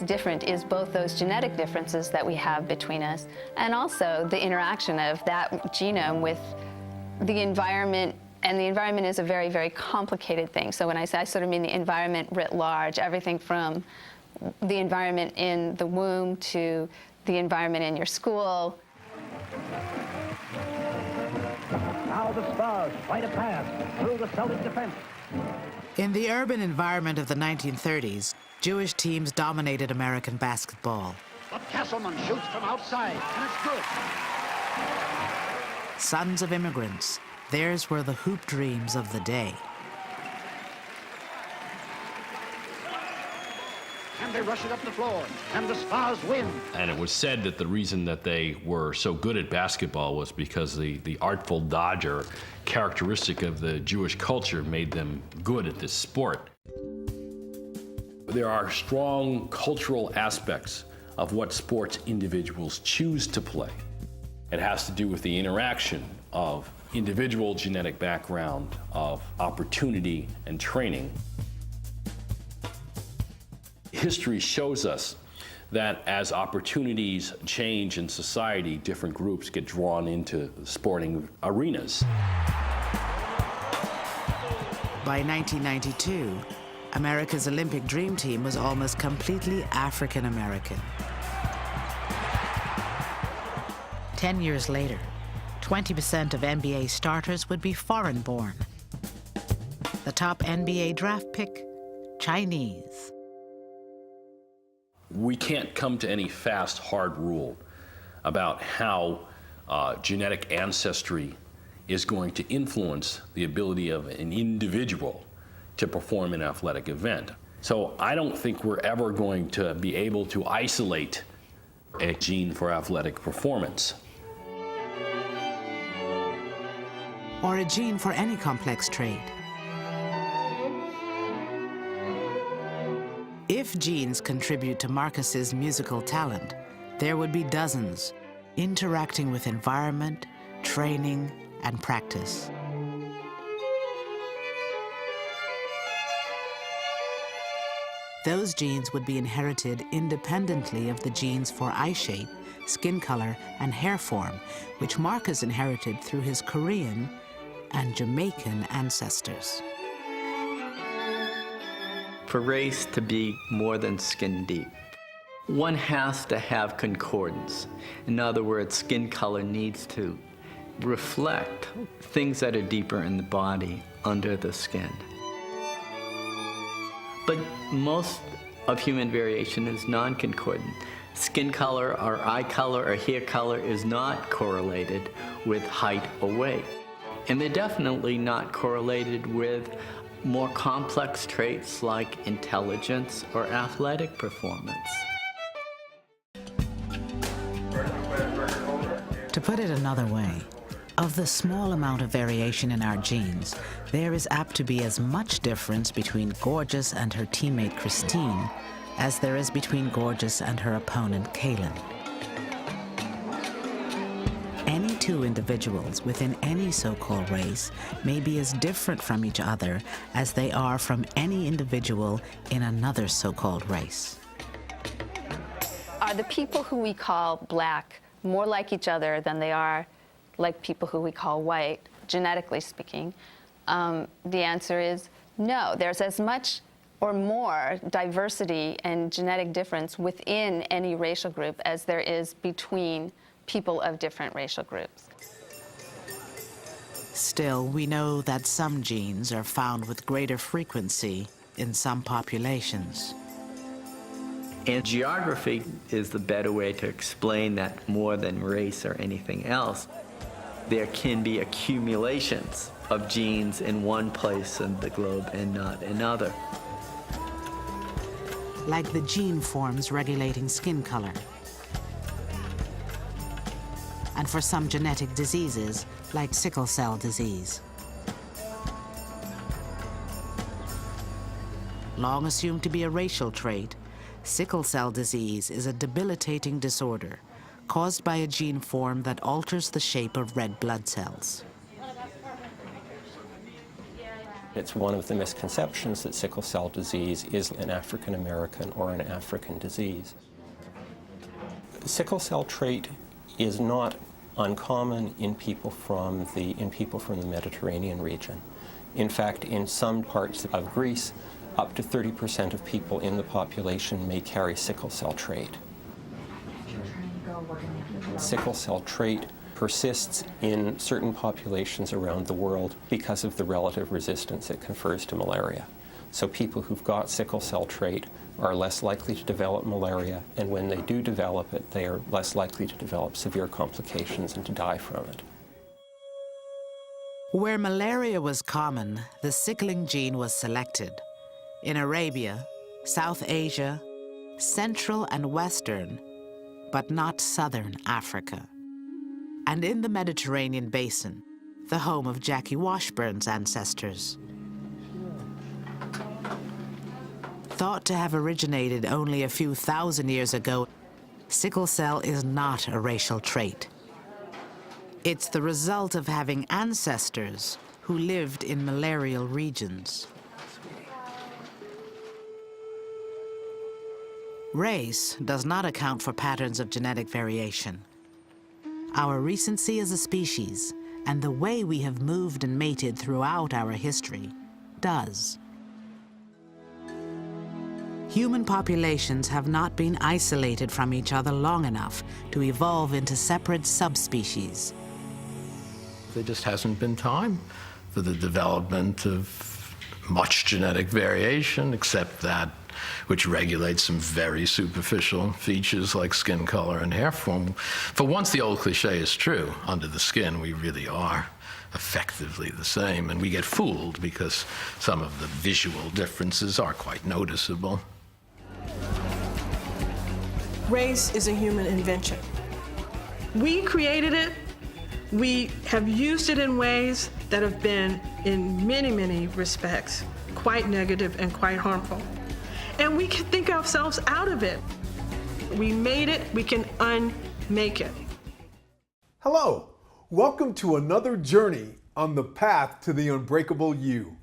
different is both those genetic differences that we have between us and also the interaction of that genome with the environment. And the environment is a very, very complicated thing. So when I say, I sort of mean the environment writ large, everything from the environment in the womb to the environment in your school. Now the Stars fight a pass through the Celtic defense. In the urban environment of the 1930s, Jewish teams dominated American basketball. But Castleman shoots from outside, and it's good. Sons of immigrants, theirs were the hoop dreams of the day. And they rush it up the floor, and the Stars win. And it was said that the reason that they were so good at basketball was because the artful dodger characteristic of the Jewish culture made them good at this sport. There are strong cultural aspects of what sports individuals choose to play. It has to do with the interaction of individual genetic background, of opportunity and training. History shows us that as opportunities change in society, different groups get drawn into sporting arenas. By 1992, America's Olympic dream team was almost completely African American. 10 years later, 20% of NBA starters would be foreign-born. The top NBA draft pick, Chinese. We can't come to any fast, hard rule about how genetic ancestry is going to influence the ability of an individual to perform an athletic event. So I don't think we're ever going to be able to isolate a gene for athletic performance. Or a gene for any complex trait. If genes contribute to Marcus's musical talent, there would be dozens, interacting with environment, training, and practice. Those genes would be inherited independently of the genes for eye shape, skin color, and hair form, which Marcus inherited through his Korean and Jamaican ancestors. For race to be more than skin deep, one has to have concordance. In other words, skin color needs to reflect things that are deeper in the body under the skin. But most of human variation is non-concordant. Skin color or eye color or hair color is not correlated with height or weight. And they're definitely not correlated with more complex traits like intelligence or athletic performance. To put it another way, of the small amount of variation in our genes, there is apt to be as much difference between Gorgeous and her teammate Christine as there is between Gorgeous and her opponent Kaylin. Any two individuals within any so-called race may be as different from each other as they are from any individual in another so-called race. Are the people who we call black more like each other than they are like people who we call white, genetically speaking? The answer is no. There's as much or more diversity and genetic difference within any racial group as there is between people of different racial groups. Still, we know that some genes are found with greater frequency in some populations. And geography is the better way to explain that more than race or anything else. There can be accumulations of genes in one place in the globe and not another. Like the gene forms regulating skin color. And for some genetic diseases, like sickle cell disease. Long assumed to be a racial trait, sickle cell disease is a debilitating disorder caused by a gene form that alters the shape of red blood cells. It's one of the misconceptions that sickle cell disease is an African American or an African disease. Sickle cell trait is not uncommon in people from the Mediterranean region. In fact, in some parts of Greece, up to 30% of people in the population may carry sickle cell trait. Sickle cell trait persists in certain populations around the world because of the relative resistance it confers to malaria. So people who've got sickle cell trait are less likely to develop malaria, and when they do develop it, they are less likely to develop severe complications and to die from it. Where malaria was common, the sickling gene was selected. In Arabia, South Asia, Central and Western, but not Southern Africa. And in the Mediterranean basin, the home of Jackie Washburn's ancestors. Thought to have originated only a few thousand years ago, sickle cell is not a racial trait. It's the result of having ancestors who lived in malarial regions. Race does not account for patterns of genetic variation. Our recency as a species and the way we have moved and mated throughout our history does. Human populations have not been isolated from each other long enough to evolve into separate subspecies. There just hasn't been time for the development of much genetic variation, except that which regulates some very superficial features like skin color and hair form. For once the old cliche is true, under the skin we really are effectively the same, and we get fooled because some of the visual differences are quite noticeable. Race is a human invention. We created it. We have used it in ways that have been, in many, many respects, quite negative and quite harmful. And we can think ourselves out of it. We made it, we can unmake it. Hello, welcome to another journey on the path to the unbreakable you.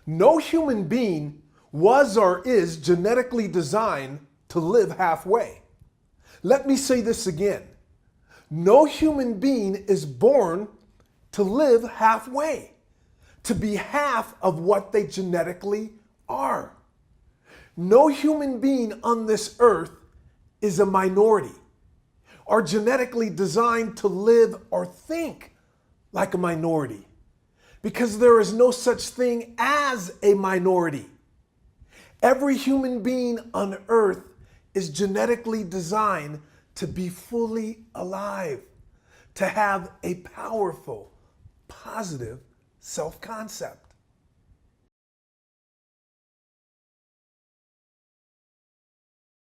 No human being was or is genetically designed to live halfway. Let me say this again. No human being is born to live halfway, to be half of what they genetically are. No human being on this earth is a minority or genetically designed to live or think like a minority, because there is no such thing as a minority. Every human being on earth is genetically designed to be fully alive, to have a powerful, positive self-concept.